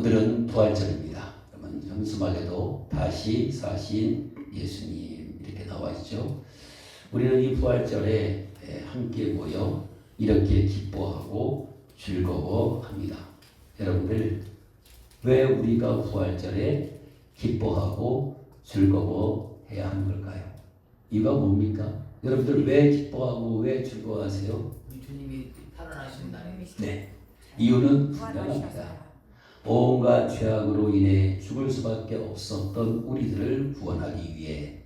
오늘은 부활절입니다. 그러면 현수막에도 다시 사신 예수님 이렇게 나와 있죠. 우리는 이 부활절에 함께 모여 이렇게 기뻐하고 즐거워합니다. 여러분들, 왜 우리가 부활절에 기뻐하고 즐거워해야 하는 걸까요? 이유가 뭡니까? 여러분들 왜 기뻐하고 왜 즐거워하세요? 주님이 살아나신 날입니다. 네, 이유는 분명합니다. 온갖 죄악으로 인해 죽을 수밖에 없었던 우리들을 구원하기 위해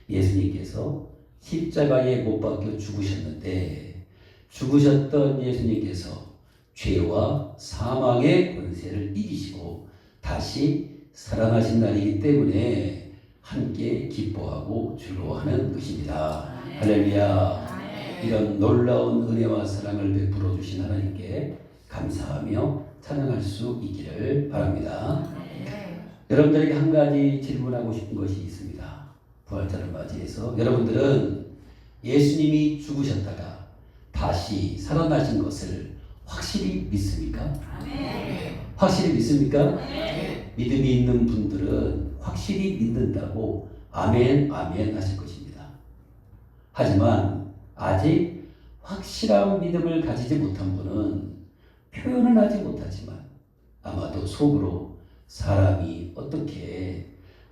예수님께서 십자가에 못 박혀 죽으셨는데, 죽으셨던 예수님께서 죄와 사망의 권세를 이기시고 다시 살아나신 날이기 때문에 함께 기뻐하고 즐거워하는 것입니다. 할렐루야. 이런 놀라운 은혜와 사랑을 베풀어 주신 하나님께 감사하며 찬양할 수 있기를 바랍니다. 여러분들에게 한 가지 질문하고 싶은 것이 있습니다. 부활절을 맞이해서 여러분들은 예수님이 죽으셨다가 다시 살아나신 것을 확실히 믿습니까? 확실히 믿습니까? 믿음이 있는 분들은 확실히 믿는다고 아멘 아멘 하실 것입니다. 하지만 아직 확실한 믿음을 가지지 못한 분은 표현은 하지 못하지만 아마도 속으로 사람이 어떻게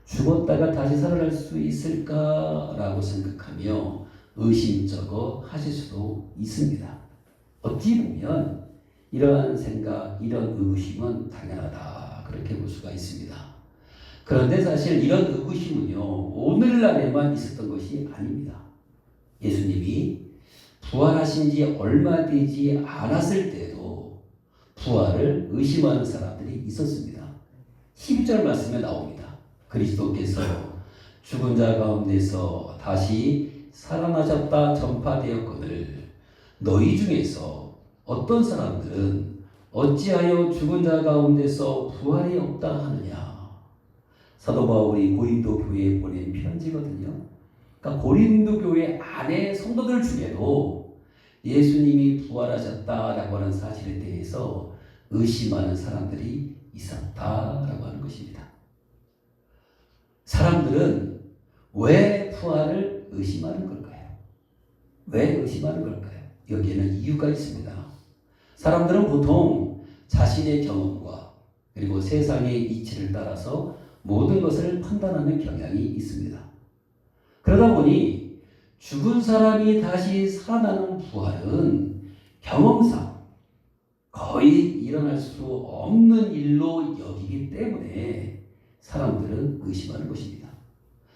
죽었다가 다시 살아날 수 있을까라고 생각하며 의심쩍어 하실 수도 있습니다. 어찌 보면 이러한 생각, 이런 의구심은 당연하다, 그렇게 볼 수가 있습니다. 그런데 사실 이런 의구심은요, 오늘날에만 있었던 것이 아닙니다. 예수님이 부활하신 지 얼마 되지 않았을 때도 부활을 의심하는 사람들이 있었습니다. 12절 말씀에 나옵니다. 그리스도께서 죽은 자 가운데서 다시 살아나셨다 전파되었거늘 너희 중에서 어떤 사람들은 어찌하여 죽은 자 가운데서 부활이 없다 하느냐. 사도 바울이 고린도 교회에 보낸 편지거든요. 그러니까 고린도 교회 안에 성도들 중에도 예수님이 부활하셨다라고 하는 사실에 대해서 의심하는 사람들이 있었다라고 하는 것입니다. 사람들은 왜 부활을 의심하는 걸까요? 왜 의심하는 걸까요? 여기에는 이유가 있습니다. 사람들은 보통 자신의 경험과 그리고 세상의 이치를 따라서 모든 것을 판단하는 경향이 있습니다. 그러다 보니 죽은 사람이 다시 살아나는 부활은 경험상 거의 일어날 수 없는 일로 여기기 때문에 사람들은 의심하는 것입니다.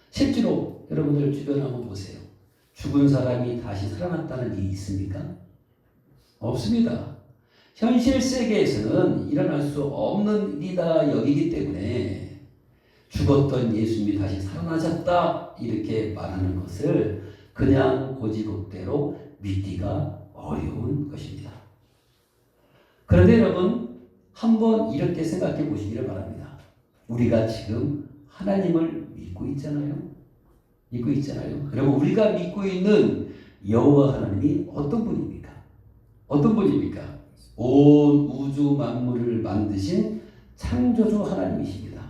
실제로 여러분들 주변 한번 보세요. 죽은 사람이 다시 살아났다는 일이 있습니까? 없습니다. 현실 세계에서는 일어날 수 없는 일이다 여기기 때문에 죽었던 예수님이 다시 살아나셨다 이렇게 말하는 것을 그냥 고지곡대로 믿기가 어려운 것입니다. 그런데 여러분, 한번 이렇게 생각해 보시기를 바랍니다. 우리가 지금 하나님을 믿고 있잖아요. 믿고 있잖아요. 그러면 우리가 믿고 있는 여호와 하나님이 어떤 분입니까? 어떤 분입니까? 온 우주 만물을 만드신 창조주 하나님이십니다.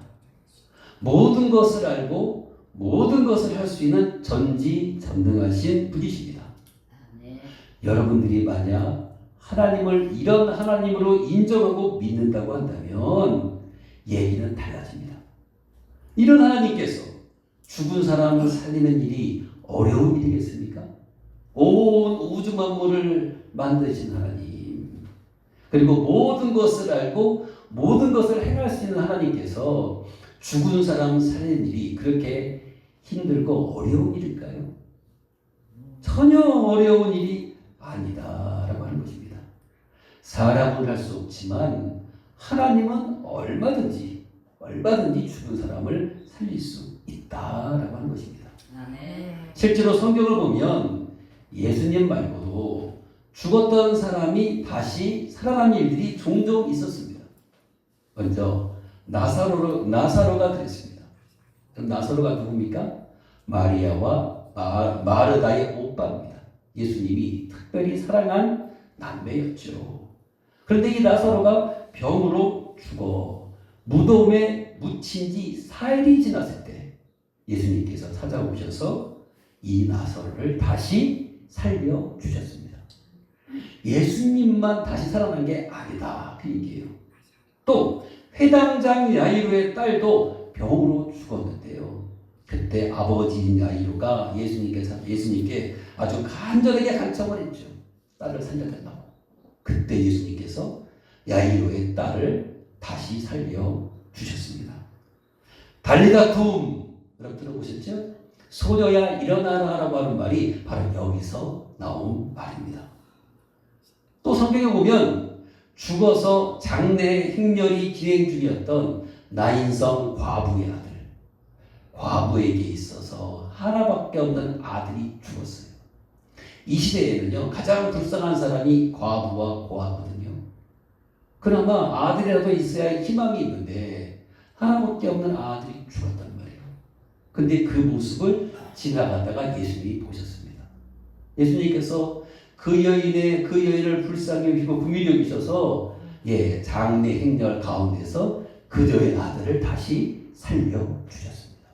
모든 것을 알고 모든 것을 할 수 있는 전지전능하신 분이십니다. 여러분들이 만약 하나님을 이런 하나님으로 인정하고 믿는다고 한다면 얘기는 달라집니다. 이런 하나님께서 죽은 사람을 살리는 일이 어려운 일이겠습니까? 온 우주 만물을 만드신 하나님, 그리고 모든 것을 알고 모든 것을 행할 수 있는 하나님께서 죽은 사람 살리는 일이 그렇게 힘들고 어려운 일일까요? 전혀 어려운 일이 아니다라고 하는 것입니다. 사람은 할 수 없지만 하나님은 얼마든지 죽은 사람을 살릴 수 있다라고 하는 것입니다. 실제로 성경을 보면 예수님 말고도 죽었던 사람이 다시 살아난 일들이 종종 있었습니다. 먼저 나사로가 그랬습니다. 그럼 나사로가 누굽니까? 마리아와 마르다의 오빠입니다. 예수님이 특별히 사랑한 남매였죠. 그런데 이 나사로가 병으로 죽어 무덤에 묻힌 지 4일이 지났을 때 예수님께서 찾아오셔서 이 나사로를 다시 살려주셨습니다. 예수님만 다시 살아난 게 아니다, 그 얘기예요. 또 회당장 야이로의 딸도 병으로 죽었는데요. 그때 아버지인 야이로가 예수님께 아주 간절하게 간청을 했죠. 딸을 살려달라고. 그때 예수님께서 야이로의 딸을 다시 살려주셨습니다. 달리다 둠, 여러분 들어보셨죠? 소녀야 일어나라라고 하는 말이 바로 여기서 나온 말입니다. 또 성경에 보면 죽어서 장례 행렬이 진행 중이었던 나인성 과부의 아들, 과부에게 있어서 하나밖에 없는 아들이 죽었어요. 이 시대에는요, 가장 불쌍한 사람이 과부와 고아거든요. 그나마 아들이라도 있어야 희망이 있는데 하나밖에 없는 아들이 죽었단 말이에요. 근데 그 모습을 지나가다가 예수님이 보셨습니다. 예수님께서 그 여인을 불쌍히 여기고 긍휼히 여기셔서 장례 행렬 가운데서 그녀의 아들을 다시 살려주셨습니다.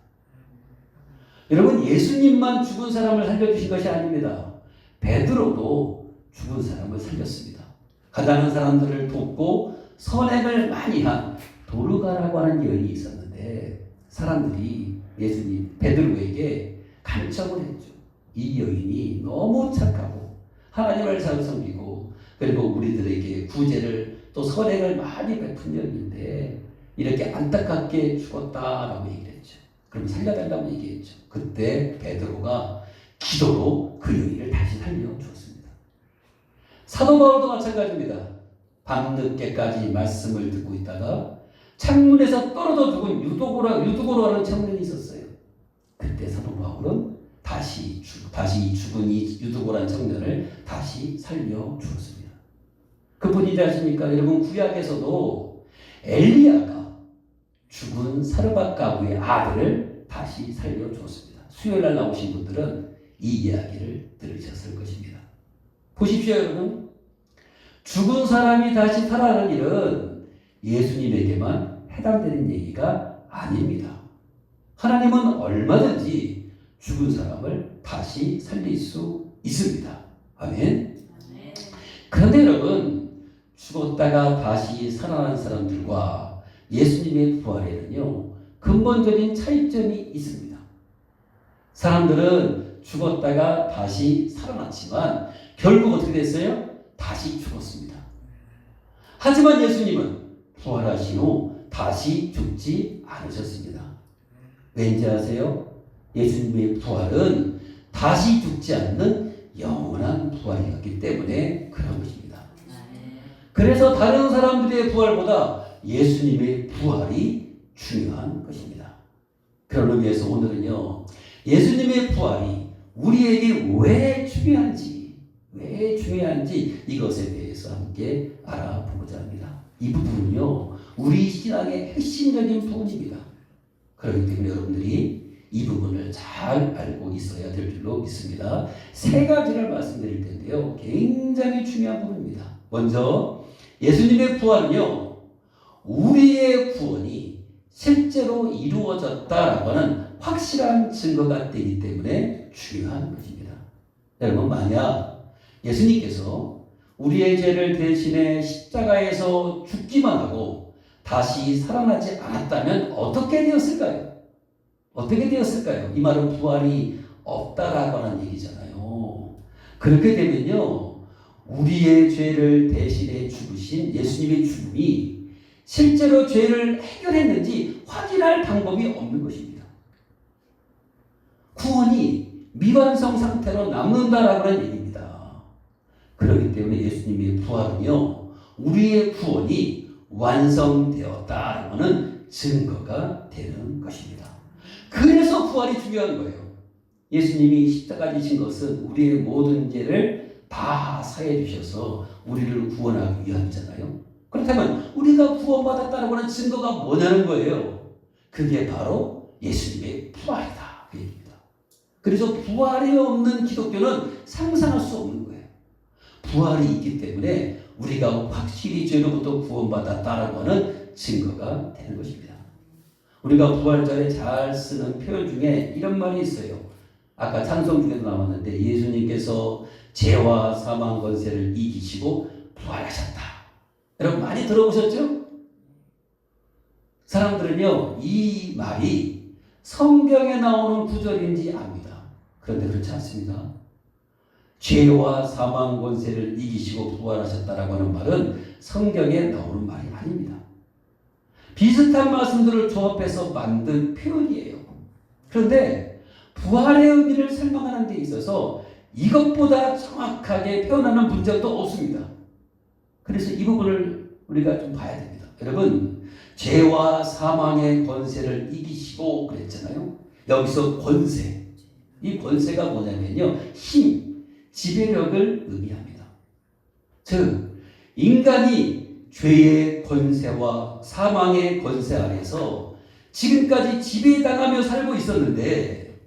여러분, 예수님만 죽은 사람을 살려주신 것이 아닙니다. 베드로도 죽은 사람을 살렸습니다. 가난한 사람들을 돕고 선행을 많이 한 도르가라고 하는 여인이 있었는데 사람들이 예수님 베드로에게 간청을 했죠. 이 여인이 너무 착하고 하나님을 잘 섬기고 그리고 우리들에게 구제를 또 선행을 많이 베푼 여인인데 이렇게 안타깝게 죽었다라고 얘기를 했죠. 그럼 살려달라고 얘기했죠. 그때 베드로가 기도로 그 여인을 다시 살려주었습니다. 사도 바울도 마찬가지입니다. 밤늦게까지 말씀을 듣고 있다가 창문에서 떨어져 죽은 유두고라는 청년이 있었어요. 그때 사도 바울은 다시 죽은 이 유두고라는 청년을 다시 살려주었습니다. 그분이 아십니까? 여러분, 구약에서도 엘리야가 죽은 사르밧 가부의 아들을 다시 살려주었습니다. 수요일날 나오신 분들은 이 이야기를 들으셨을 것입니다. 보십시오, 여러분. 죽은 사람이 다시 살아나는 일은 예수님에게만 해당되는 얘기가 아닙니다. 하나님은 얼마든지 죽은 사람을 다시 살릴 수 있습니다. 아멘. 그런데 여러분, 죽었다가 다시 살아난 사람들과 예수님의 부활에는요, 근본적인 차이점이 있습니다. 사람들은 죽었다가 다시 살아났지만 결국 어떻게 됐어요? 다시 죽었습니다. 하지만 예수님은 부활하신 후 다시 죽지 않으셨습니다. 왠지 아세요? 예수님의 부활은 다시 죽지 않는 영원한 부활이었기 때문에 그런 것입니다. 그래서 다른 사람들의 부활보다 예수님의 부활이 중요한 것입니다. 그런 의미에서 오늘은요, 예수님의 부활이 우리에게 왜 중요한지 이것에 대해서 함께 알아보고자 합니다. 이 부분은요, 우리 신앙의 핵심적인 부분입니다. 그렇기 때문에 여러분들이 이 부분을 잘 알고 있어야 될 줄로 믿습니다. 세 가지를 말씀드릴 텐데요, 굉장히 중요한 부분입니다. 먼저 예수님의 부활은요, 우리의 구원이 실제로 이루어졌다라고 하는 확실한 증거가 되기 때문에 중요한 것입니다. 여러분, 만약 예수님께서 우리의 죄를 대신해 십자가에서 죽기만 하고 다시 살아나지 않았다면 어떻게 되었을까요? 이 말은 부활이 없다라고 하는 얘기잖아요. 그렇게 되면요, 우리의 죄를 대신해 죽으신 예수님의 죽음이 실제로 죄를 해결했는지 확인할 방법이 없는 것입니다. 구원이 미완성 상태로 남는다라고 하는 얘기입니다. 그렇기 때문에 예수님의 부활은요, 우리의 구원이 완성되었다라고 하는 증거가 되는 것입니다. 그래서 부활이 중요한 거예요. 예수님이 십자가에 지신 것은 우리의 모든 죄를 다 사해 주셔서 우리를 구원하기 위함이잖아요. 그렇다면 우리가 구원받았다는 하는 증거가 뭐냐는 거예요. 그게 바로 예수님의 부활이다, 그 얘기입니다. 그래서 부활이 없는 기독교는 상상할 수 없는 거예요. 부활이 있기 때문에 우리가 확실히 죄로부터 구원받았다라고 하는 증거가 되는 것입니다. 우리가 부활절에 잘 쓰는 표현 중에 이런 말이 있어요. 아까 찬송 중에도 나왔는데 예수님께서 죄와 사망 권세를 이기시고 부활하셨다. 여러분 많이 들어보셨죠? 사람들은요 이 말이 성경에 나오는 구절인지 압니다. 그런데 그렇지 않습니다. 죄와 사망 권세를 이기시고 부활하셨다라고 하는 말은 성경에 나오는 말이 아닙니다. 비슷한 말씀들을 조합해서 만든 표현이에요. 그런데 부활의 의미를 설명하는 데 있어서 이것보다 정확하게 표현하는 문장도 없습니다. 그래서 이 부분을 우리가 좀 봐야 됩니다. 여러분, 죄와 사망의 권세를 이기시고 그랬잖아요. 여기서 권세, 이 권세가 뭐냐면요, 힘, 지배력을 의미합니다. 즉, 인간이 죄의 권세와 사망의 권세 아래서 지금까지 지배당하며 살고 있었는데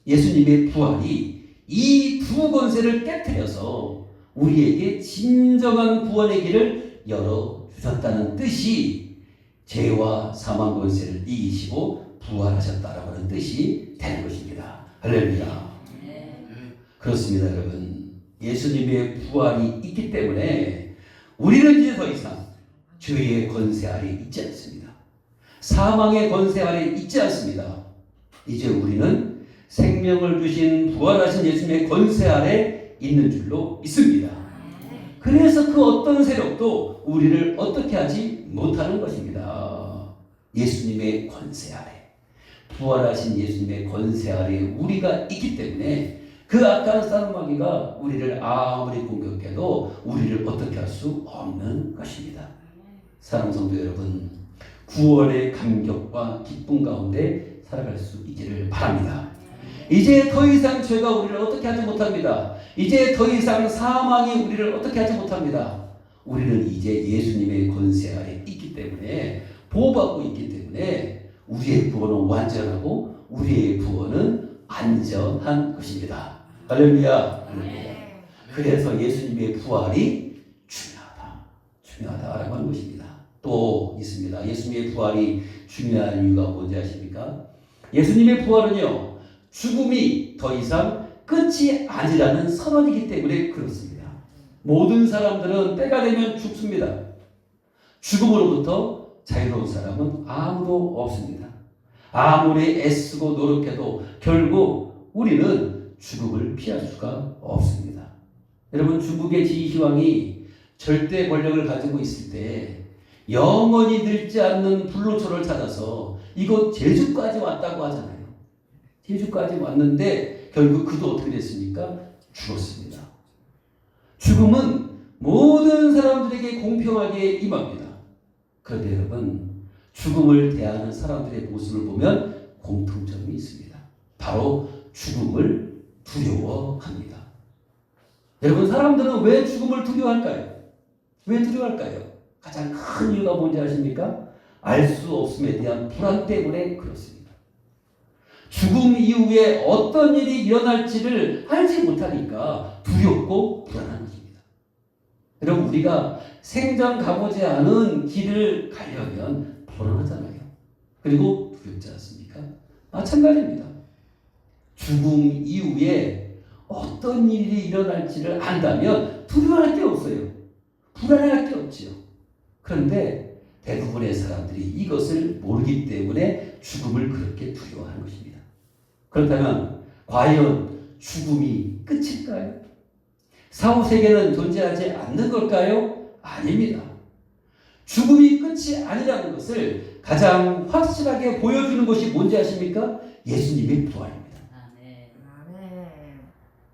예수님의 부활이 이 두 권세를 깨트려서 우리에게 진정한 구원의 길을 열어주셨다는 뜻이 죄와 사망 권세를 이기시고 부활하셨다라고 하는 뜻이 되는 것입니다. 할렐루야. 그렇습니다, 여러분. 예수님의 부활이 있기 때문에 우리는 이제 더 이상 죄의 권세 아래 있지 않습니다. 사망의 권세 아래 있지 않습니다. 이제 우리는 생명을 주신 부활하신 예수님의 권세 아래 있는 줄로 믿습니다. 그래서 그 어떤 세력도 우리를 어떻게 하지 못하는 것입니다. 예수님의 권세 아래, 부활하신 예수님의 권세 아래 우리가 있기 때문에 그 악한 사람마귀가 우리를 아무리 공격해도 우리를 어떻게 할 수 없는 것입니다. 사랑하는 성도 여러분, 구원의 감격과 기쁨 가운데 살아갈 수 있기를 바랍니다. 이제 더 이상 죄가 우리를 어떻게 하지 못합니다. 이제 더 이상 사망이 우리를 어떻게 하지 못합니다. 우리는 이제 예수님의 권세 아래 있기 때문에, 보호받고 있기 때문에 우리의 구원은 완전하고 우리의 구원은 안전한 것입니다. 할렐루야. 그래서 예수님의 부활이 중요하다라고 하는 것입니다. 또 있습니다. 예수님의 부활이 중요한 이유가 뭔지 아십니까? 예수님의 부활은요, 죽음이 더 이상 끝이 아니라는 선언이기 때문에 그렇습니다. 모든 사람들은 때가 되면 죽습니다. 죽음으로부터 자유로운 사람은 아무도 없습니다. 아무리 애쓰고 노력해도 결국 우리는 죽음을 피할 수가 없습니다. 여러분, 중국의 지희왕이 절대 권력을 가지고 있을 때 영원히 늙지 않는 불로초를 찾아서 이곳 제주까지 왔다고 하잖아요. 제주까지 왔는데 결국 그도 어떻게 됐습니까? 죽었습니다. 죽음은 모든 사람들에게 공평하게 임합니다. 그런데 여러분, 죽음을 대하는 사람들의 모습을 보면 공통점이 있습니다. 바로 죽음을 두려워합니다. 여러분, 사람들은 왜 죽음을 두려워할까요? 왜 두려워할까요? 가장 큰 이유가 뭔지 아십니까? 알 수 없음에 대한 불안 때문에 그렇습니다. 죽음 이후에 어떤 일이 일어날지를 알지 못하니까 두렵고 불안한 것입니다. 여러분, 우리가 생전 가보지 않은 길을 가려면 불안하잖아요. 그리고 두렵지 않습니까? 마찬가지입니다. 죽음 이후에 어떤 일이 일어날지를 안다면 두려워할 게 없어요. 불안할 게 없지요. 그런데 대부분의 사람들이 이것을 모르기 때문에 죽음을 그렇게 두려워하는 것입니다. 그렇다면 과연 죽음이 끝일까요? 사후세계는 존재하지 않는 걸까요? 아닙니다. 죽음이 끝이 아니라는 것을 가장 확실하게 보여주는 것이 뭔지 아십니까? 예수님의 부활입니다.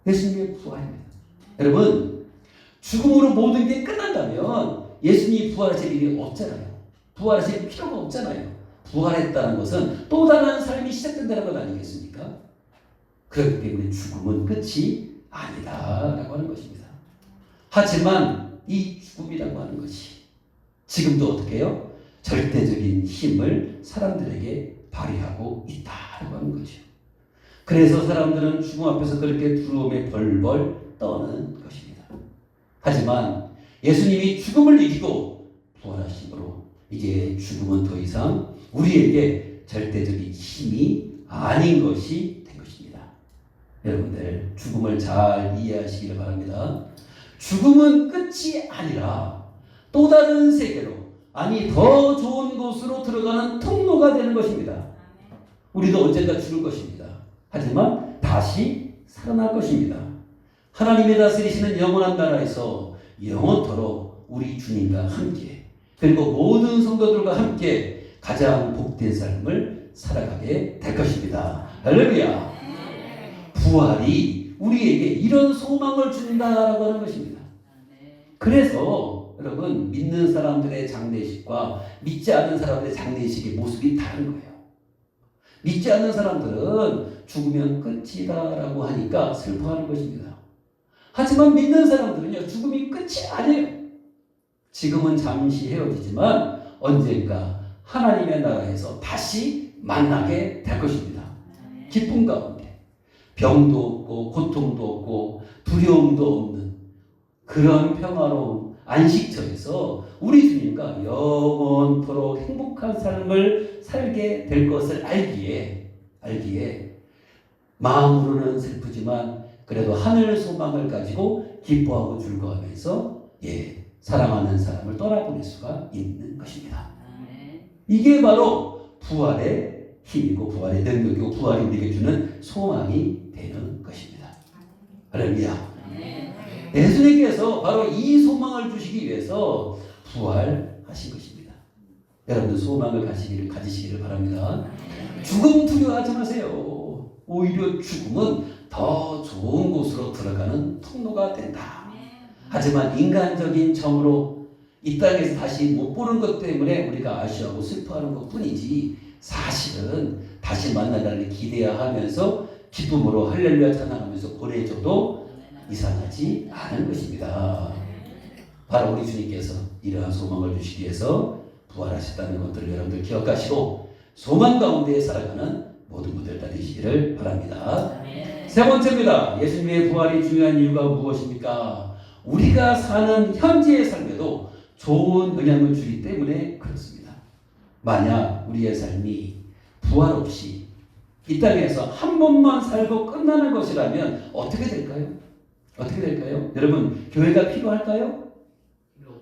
예수님의 부활입니다. 여러분, 죽음으로 모든 게 끝난다면 예수님이 부활하실 일이 없잖아요. 부활하실 필요가 없잖아요. 부활했다는 것은 또 다른 삶이 시작된다는 것 아니겠습니까? 그렇기 때문에 죽음은 끝이 아니다라고 하는 것입니다. 하지만 이 죽음이라고 하는 것이 지금도 어떻게 해요? 절대적인 힘을 사람들에게 발휘하고 있다라고 하는 거죠. 그래서 사람들은 죽음 앞에서 그렇게 두려움에 벌벌 떠는 것입니다. 하지만 예수님이 죽음을 이기고 부활하심으로 이제 죽음은 더 이상 우리에게 절대적인 힘이 아닌 것이 된 것입니다. 여러분들 죽음을 잘 이해하시기를 바랍니다. 죽음은 끝이 아니라 또 다른 세계로, 아니 더 좋은 곳으로 들어가는 통로가 되는 것입니다. 우리도 언젠가 죽을 것입니다. 하지만 다시 살아날 것입니다. 하나님이 다스리시는 영원한 나라에서 영원토록 우리 주님과 함께, 그리고 모든 성도들과 함께 가장 복된 삶을 살아가게 될 것입니다. 할렐루야. 부활이 우리에게 이런 소망을 준다라고 하는 것입니다. 그래서 여러분, 믿는 사람들의 장례식과 믿지 않는 사람들의 장례식의 모습이 다른 거예요. 믿지 않는 사람들은 죽으면 끝이다라고 하니까 슬퍼하는 것입니다. 하지만 믿는 사람들은요, 죽음이 끝이 아니에요. 지금은 잠시 헤어지지만 언젠가 하나님의 나라에서 다시 만나게 될 것입니다. 기쁨 가운데 병도 없고 고통도 없고 두려움도 없는 그런 평화로운 안식처에서 우리 주님과 영원토록 행복한 삶을 살게 될 것을 알기에 마음으로는 슬프지만 그래도 하늘 소망을 가지고 기뻐하고 즐거워하면서 사랑하는 사람을 떠나보낼 수가 있는 것입니다. 이게 바로 부활의 힘이고 부활의 능력이고 부활이 우리에게 주는 소망이 되는 것입니다. 할렐루야. 예수님께서 바로 이 소망을 주시기 위해서 부활하신 것입니다. 여러분들 소망을 가지시기를 바랍니다. 죽음 두려워하지 마세요. 오히려 죽음은 더 좋은 곳으로 들어가는 통로가 된다. 하지만 인간적인 정으로 이 땅에서 다시 못 보는 것 때문에 우리가 아쉬워하고 슬퍼하는 것 뿐이지, 사실은 다시 만날 날을 기대하면서 기쁨으로 할렐루야 찬양하면서 보내줘도 이상하지 않은 것입니다. 바로 우리 주님께서 이러한 소망을 주시기 위해서 부활하셨다는 것들을 여러분들 기억하시고 소망 가운데 살아가는 모든 분들 다 되시기를 바랍니다. 세 번째입니다. 예수님의 부활이 중요한 이유가 무엇입니까? 우리가 사는 현재의 삶에도 좋은 영향을 주기 때문에 그렇습니다. 만약 우리의 삶이 부활 없이 이 땅에서 한 번만 살고 끝나는 것이라면 어떻게 될까요? 어떻게 될까요? 여러분, 교회가 필요할까요?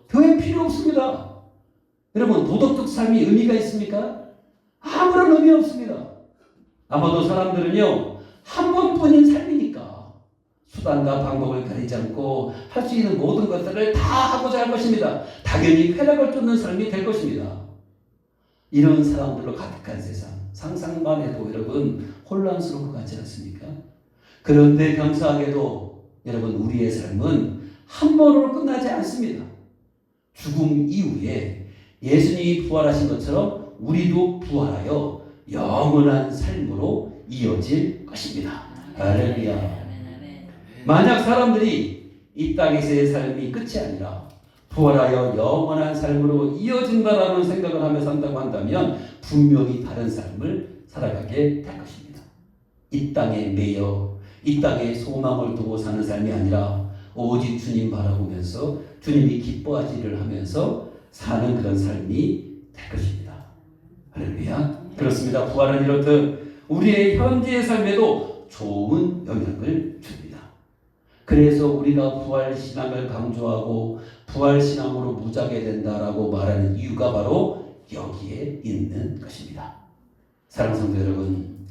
교회 필요 없습니다. 여러분, 도덕적 삶이 의미가 있습니까? 아무런 의미 없습니다. 아마도 사람들은요, 한 번뿐인 삶이니까 수단과 방법을 가리지 않고 할 수 있는 모든 것들을 다 하고자 할 것입니다. 당연히 쾌락을 쫓는 삶이 될 것입니다. 이런 사람들로 가득한 세상, 상상만 해도 여러분 혼란스러울 것 같지 않습니까? 그런데 감사하게도 여러분, 우리의 삶은 한 번으로 끝나지 않습니다. 죽음 이후에 예수님이 부활하신 것처럼 우리도 부활하여 영원한 삶으로 이어질 것입니다. 할렐루야. 만약 사람들이 이 땅에서의 삶이 끝이 아니라 부활하여 영원한 삶으로 이어진다라는 생각을 하며 산다고 한다면 분명히 다른 삶을 살아가게 될 것입니다. 이 땅에 매여 이 땅에 소망을 두고 사는 삶이 아니라 오직 주님 바라보면서 주님이 기뻐하지를 하면서 사는 그런 삶이 될 것입니다. 할렐루야. 그렇습니다. 부활은 이렇듯 우리의 현재의 삶에도 좋은 영향을 줍니다. 그래서 우리가 부활신앙을 강조하고 부활신앙으로 무장하게 된다라고 말하는 이유가 바로 여기에 있는 것입니다. 사랑하는 성도 여러분,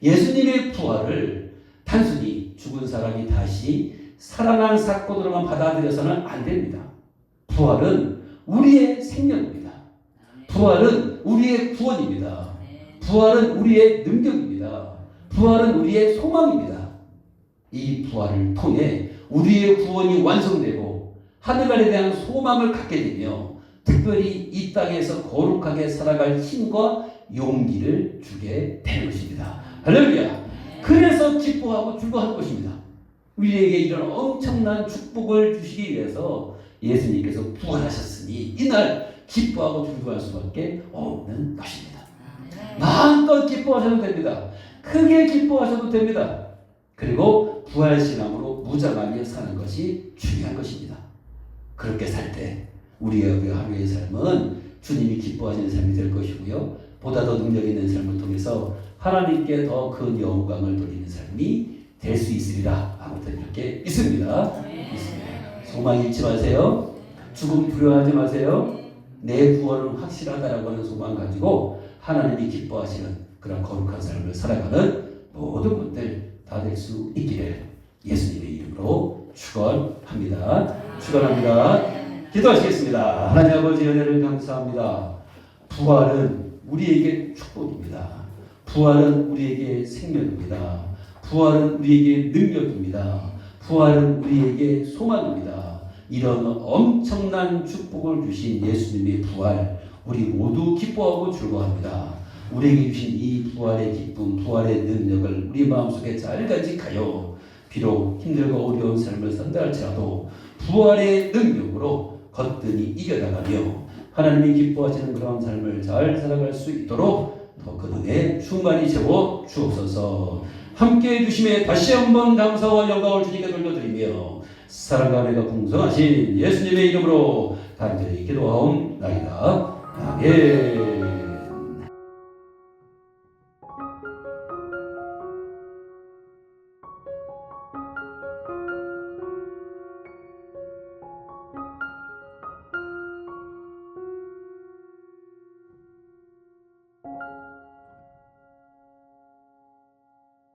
예수님의 부활을 단순히 죽은 사람이 다시 살아난 사건으로만 받아들여서는 안 됩니다. 부활은 우리의 생명입니다. 부활은 우리의 구원입니다. 부활은 우리의 능력입니다. 부활은 우리의 소망입니다. 이 부활을 통해 우리의 구원이 완성되고 하늘나라에 대한 소망을 갖게 되며 특별히 이 땅에서 거룩하게 살아갈 힘과 용기를 주게 되는 것입니다. 할렐루야. 그래서 기뻐하고 즐거워하는 것입니다. 우리에게 이런 엄청난 축복을 주시기 위해서 예수님께서 부활하셨으니 이날 기뻐하고 즐거워할 수밖에 없는 것입니다. 마음껏 기뻐하셔도 됩니다. 크게 기뻐하셔도 됩니다. 그리고 부활신앙으로 무장하며 사는 것이 중요한 것입니다. 그렇게 살 때 우리의 하루의 삶은 주님이 기뻐하시는 삶이 될 것이고요. 보다 더 능력 있는 삶을 통해서 하나님께 더 큰 영광을 돌리는 삶이 될 수 있으리라. 아무튼 이렇게 믿습니다. 소망 잃지 마세요. 죽음 두려워하지 마세요. 내 구원은 확실하다라고 하는 소망 가지고 하나님이 기뻐하시는 그런 거룩한 삶을 살아가는 모든 분들 다 될 수 있기를 예수님의 이름으로 축원합니다. 축원합니다. 기도하시겠습니다. 하나님 아버지 은혜를 감사합니다. 부활은 우리에게 축복입니다. 부활은 우리에게 생명입니다. 부활은 우리에게 능력입니다. 부활은 우리에게 소망입니다. 이런 엄청난 축복을 주신 예수님의 부활, 우리 모두 기뻐하고 즐거워합니다. 우리에게 주신 이 부활의 기쁨, 부활의 능력을 우리 마음속에 잘 간직하여 비록 힘들고 어려운 삶을 산다 할지라도 부활의 능력으로 거뜬히 이겨나가며 하나님이 기뻐하시는 그런 삶을 잘 살아갈 수 있도록 더 그 은혜 충만히 채워 주옵소서. 함께 해주심에 다시 한번 감사와 영광을 주님께 돌려드리며 사랑과 은혜가 풍성하신 예수님의 이름으로 간절히 기도하옵나이다. 아멘.